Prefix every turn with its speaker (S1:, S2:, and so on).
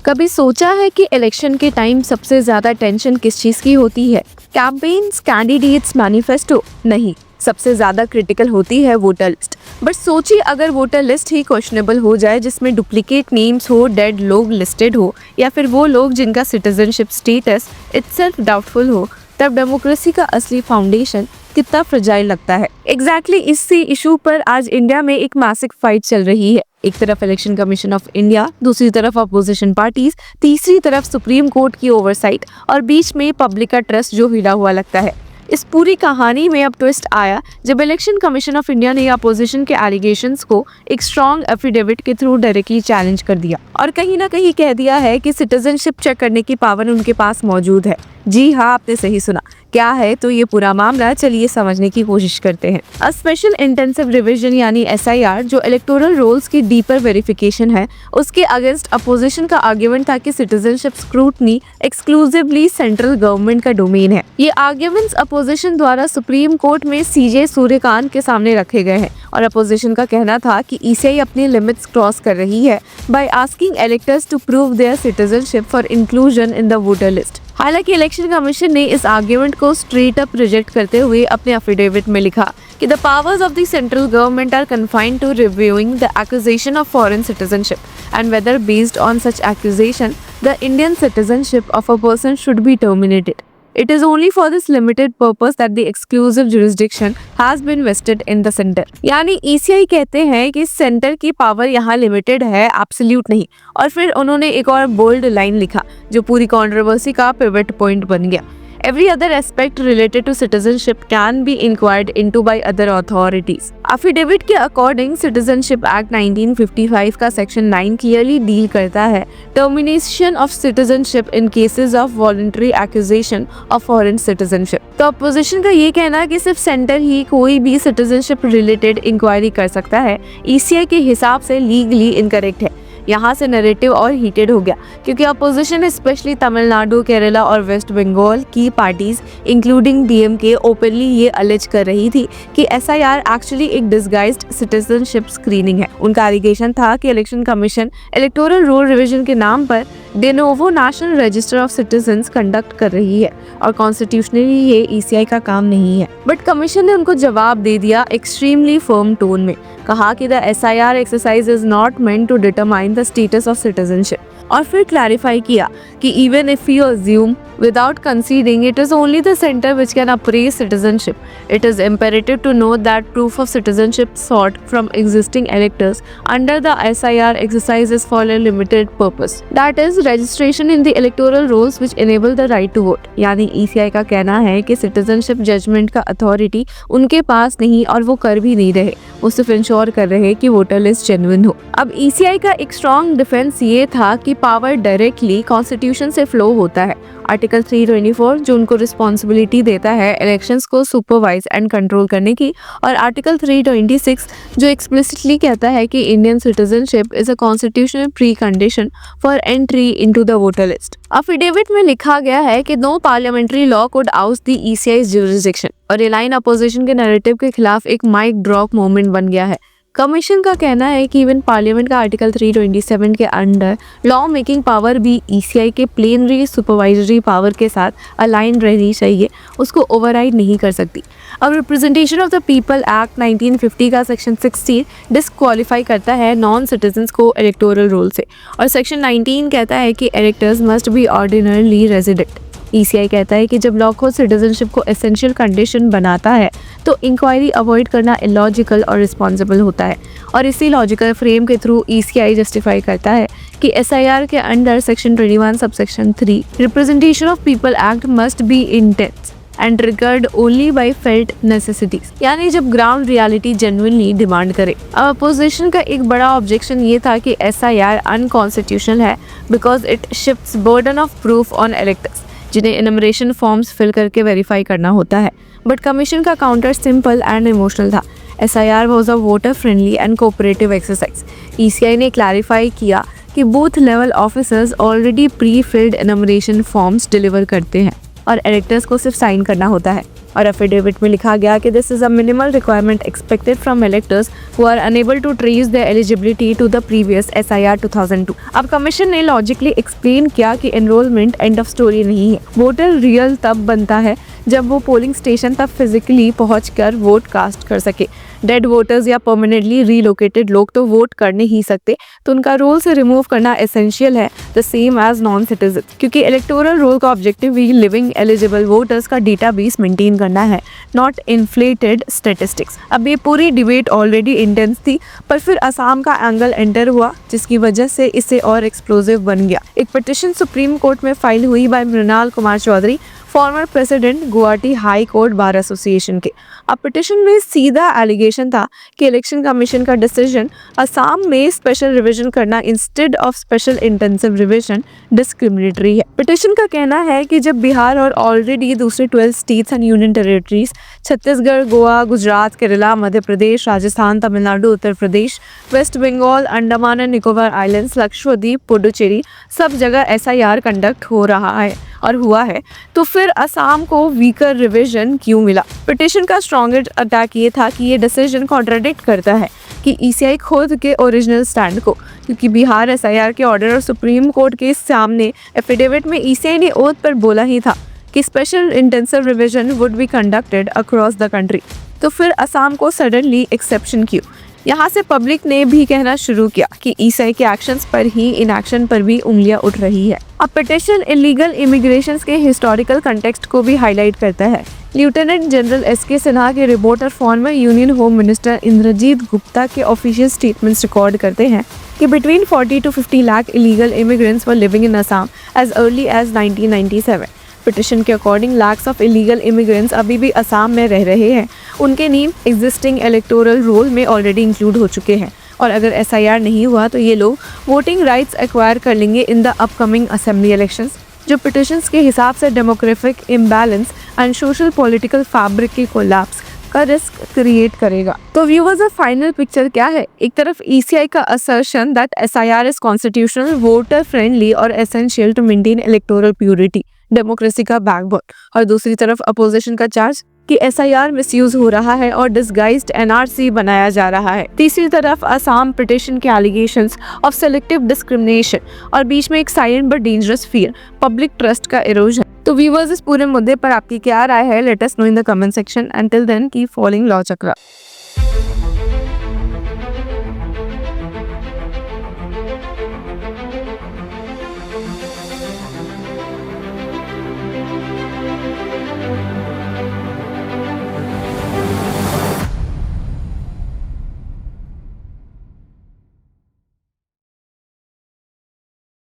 S1: कभी सोचा है कि इलेक्शन के टाइम सबसे ज्यादा टेंशन किस चीज की होती है? Campaigns, candidates, manifesto? नहीं, सबसे ज्यादा क्रिटिकल होती है वोटर लिस्ट। बट सोचिए अगर वोटर लिस्ट ही क्वेश्चनेबल हो जाए, जिसमें डुप्लीकेट नेम्स हो, डेड लोग लिस्टेड हो, या फिर वो लोग जिनका सिटीजनशिप स्टेटस इटसेल्फ डाउटफुल हो, तब डेमोक्रेसी का असली फाउंडेशन कितना फ्रजाइल लगता है। एग्जैक्टली इसी इशू पर आज इंडिया में एक मैसिव फाइट चल रही है। एक तरफ इलेक्शन कमीशन ऑफ इंडिया, दूसरी तरफ अपोजिशन पार्टीज, तीसरी तरफ सुप्रीम कोर्ट की ओवरसाइट और बीच में पब्लिक का ट्रस्ट जो हिला हुआ लगता है। इस पूरी कहानी में अब ट्विस्ट आया जब इलेक्शन कमीशन ऑफ इंडिया ने अपोजिशन के एलिगेशंस को एक स्ट्रॉन्ग एफिडेविट के थ्रू डायरेक्टली चैलेंज कर दिया और कहीं ना कहीं कह दिया है कि सिटीजनशिप चेक करने की पावर उनके पास मौजूद है। जी हाँ, आपने सही सुना। क्या है तो ये पूरा मामला, चलिए समझने की कोशिश करते हैं। अ स्पेशल इंटेंसिव रिवीजन यानी SIR जो इलेक्टोरल रोल्स की डीपर वेरिफिकेशन है, उसके अगेंस्ट अपोजिशन का आर्ग्यूमेंट था कि citizenship scrutiny exclusively central government का डोमेन है। ये आर्ग्यूमेंट्स अपोजिशन द्वारा सुप्रीम कोर्ट में CJ सूर्यकांत के सामने रखे गए हैं और अपोजिशन का कहना था कि ECI अपनी लिमिट्स क्रॉस कर रही है by asking electors to prove their citizenship for inclusion in the voter list. हालांकि इलेक्शन कमीशन ने इस आर्ग्यूमेंट को स्ट्रेट अप रिजेक्ट करते हुए अपने एफिडेविट में लिखा कि the powers of the central government are confined to reviewing the accusation of foreign citizenship and whether based on such accusation the Indian citizenship of a person should be terminated. It is only for this limited purpose that the exclusive jurisdiction has been vested in the center. यानी ECI कहते हैं कि centre की power यहाँ limited है, absolute नहीं। और फिर उन्होंने एक और बोल्ड लाइन लिखा जो पूरी कंट्रोवर्सी का पिवट पॉइंट बन गया। Every other aspect related to citizenship can be inquired into by other authorities. Affidavit के अकॉर्डिंग सिटीजनशिप एक्ट 1955 का सेक्शन 9 क्लियरली डील करता है termination of citizenship in cases of voluntary accusation of foreign citizenship. तो opposition का ये कहना है कि सिर्फ सेंटर ही कोई भी सिटीजनशिप रिलेटेड इंक्वायरी कर सकता है, ECI के हिसाब से लीगली इनकरेक्ट है। यहाँ से नैरेटिव और हीटेड हो गया क्योंकि अपोजिशन स्पेशली तमिलनाडु, केरला और वेस्ट बंगाल की पार्टीज इंक्लूडिंग DMK ओपनली ये अलेज कर रही थी कि SIR एक्चुअली एक डिसगाइज्ड सिटीजनशिप स्क्रीनिंग है। उनका एलिगेशन था कि election commission electoral roll revision के नाम पर de novo national register of citizens conduct कर रही है और कॉन्स्टिट्यूशनली ये ECI का काम नहीं है। बट कमीशन ने उनको जवाब दे दिया एक्सट्रीमली फर्म टोन में, कहा कि the SIR exercise is not meant to determine the status of citizenship और फिर क्लैरिफाई किया कि even if you assume without conceding it is only the center which can appraise citizenship. It is imperative to note that proof of citizenship sought from existing electors under the SIR exercises for a limited purpose. That is registration in the electoral rolls which enable the right to vote. यानी ECI का कहना है कि citizenship judgment का authority उनके पास नहीं और वो कर भी नहीं रहे, वो सिर्फ इंश्योर कर रहे कि वोटर लिस्ट जेन्युइन हो। अब ECI का एक स्ट्रॉन्ग डिफेंस ये था कि पावर डायरेक्टली कॉन्स्टिट्यूशन से फ्लो होता है। आर्टिकल 324 जो उनको रिस्पॉन्सिबिलिटी देता है इलेक्शंस को सुपरवाइज एंड कंट्रोल करने की, और आर्टिकल 326 जो एक्सप्लिसिटली कहता है कि Indian citizenship is a constitutional precondition for entry into the voter list. Affidavit में लिखा गया है कि no parliamentary law could out the ECI's jurisdiction और ये लाइन अपोजिशन के नैरेटिव के खिलाफ एक माइक ड्रॉप मोमेंट बन गया है। कमीशन का कहना है कि इवन पार्लियामेंट का आर्टिकल 327 के अंडर लॉ मेकिंग पावर भी ECI के प्लेनरी सुपरवाइजरी पावर के साथ अलाइन रहनी चाहिए, उसको ओवरराइड नहीं कर सकती। अब representation of the people act 1950 का सेक्शन 16 डिस्क्वालीफाई करता है नॉन सिटीजन्स को इलेक्टोरल रोल से और सेक्शन 19 कहता है कि electors must be ordinarily resident. ECI कहता है कि जब लॉ खुद सिटीजनशिप को एसेंशियल कंडीशन बनाता है तो इंक्वायरी अवॉइड करना इलॉजिकल और रिस्पॉन्सिबल होता है और इसी लॉजिकल फ्रेम के थ्रू ECI जस्टिफाई करता है कि SIR के under section 21 subsection 3 representation of people act must be intense and triggered only by felt necessities, यानी जब ग्राउंड रियलिटी जेन्युइनली डिमांड करे। अब अपोजिशन का एक बड़ा ऑब्जेक्शन ये था कि SIR अनकॉन्स्टिट्यूशनल है because it shifts burden of proof on electors जिन्हें एनुमरेशन फॉर्म्स फिल करके वेरीफाई करना होता है। बट कमीशन का काउंटर सिंपल एंड इमोशनल था। SIR was a voter friendly and cooperative exercise. ECI ने क्लैरिफाई किया कि booth level officers already pre filled enumeration forms deliver करते हैं और इलेक्टर्स को सिर्फ साइन करना होता है। और एफिडेविट में लिखा गया कि this is a minimal requirement expected from electors who are unable to trace their eligibility to the previous SIR 2002। अब कमीशन ने लॉजिकली एक्सप्लेन किया कि एनरोलमेंट एंड ऑफ स्टोरी नहीं है। वोटर रियल तब बनता है जब वो पोलिंग स्टेशन तक फिजिकली पहुंचकर वोट कास्ट कर सके। डेड वोटर्स या परमानेंटली रीलोकेटेड लोग तो वोट कर नहीं सकते, तो उनका रोल से रिमूव करना एसेंशियल है, the same as non citizen, क्योंकि इलेक्टोरल रोल का ऑब्जेक्टिव भी लिविंग एलिजिबल वोटर्स का डेटाबेस मेंटेन करना है, नॉट इन्फ्लेटेड स्टैटिस्टिक्स। अब ये पूरी डिबेट ऑलरेडी इंटेंस थी, पर फिर असम का एंगल एंटर हुआ, जिसकी वजह से इसे और एक्सप्लोसिव बन गया। एक पिटिशन सुप्रीम कोर्ट में फाइल हुई by Mrinal Kumar Chaudhary, former president Guwahati high court bar association के। अब पिटिशन में सीधा एलिगेशन था कि इलेक्शन कमीशन का डिसीजन असम में स्पेशल रिवीजन करना instead of special intensive revision discriminatory है। पिटिशन का कहना है कि जब बिहार और ऑलरेडी दूसरे 12 states and union territories Chhattisgarh, Goa, Gujarat, Kerala, Madhya Pradesh, Rajasthan, Tamil Nadu, Uttar Pradesh, West Bengal, Andaman and Nicobar Islands, Lakshadweep, Puducherry सब जगह SIR कंडक्ट हो रहा है और हुआ है, तो फिर असम को वीकर रिवीजन क्यों मिला? पिटिशन का स्ट्रॉन्गेस्ट अटैक ये था कि ये डिसीजन कॉन्ट्राडिक्ट करता है कि ECI खुद के ओरिजिनल स्टैंड को, क्योंकि बिहार SIR के ऑर्डर और सुप्रीम कोर्ट के सामने एफिडेविट में ECI ने ओथ पर बोला ही था कि special intensive revision would be conducted across the country, तो फिर असम को सडनली एक्सेप्शन क्यों? यहाँ से पब्लिक ने भी कहना शुरू किया कि ECI के एक्शंस पर ही इनएक्शन पर भी उंगलियां उठ रही है। अब पिटिशन इलीगल इमिग्रेशन के हिस्टोरिकल कंटेक्स्ट को भी हाईलाइट करता है। लेफ्टिनेंट जनरल SK सिन्हा के रिपोर्ट और former union home minister Indrajit Gupta के ऑफिशियल स्टेटमेंट्स रिकॉर्ड करते हैं कि between 40 to 50 lakh illegal immigrants were living in Assam as early as 1997। Petition के according lakhs of illegal immigrants अभी भी असम में रह रहे हैं। उनके नेम एग्जिस्टिंग इलेक्टोरल रोल में ऑलरेडी इंक्लूड हो चुके हैं, और अगर SIR नहीं हुआ तो ये लोग वोटिंग राइट्स एक्वायर कर लेंगे in the upcoming assembly elections, जो पिटिशंस के हिसाब से demographic imbalance and social political fabric के कोलैप्स का रिस्क क्रिएट करेगा। तो व्यूअर्स, अब फाइनल पिक्चर क्या है? एक तरफ ECI का assertion that SIR is constitutional, voter friendly और essential to maintain electoral purity, democracy का बैकबोन, और दूसरी तरफ अपोजिशन का चार्ज कि SIR मिसयूज हो रहा है और डिसगाइज्ड NRC बनाया जा रहा है। तीसरी तरफ असम पिटिशन के एलिगेशंस ऑफ सेलेक्टिव डिस्क्रिमिनेशन, और बीच में एक silent but dangerous fear, public trust का इरोजन। तो व्यूअर्स, इस पूरे मुद्दे पर आपकी क्या राय है? Let us know in the comment section. Until then keep following law chakra.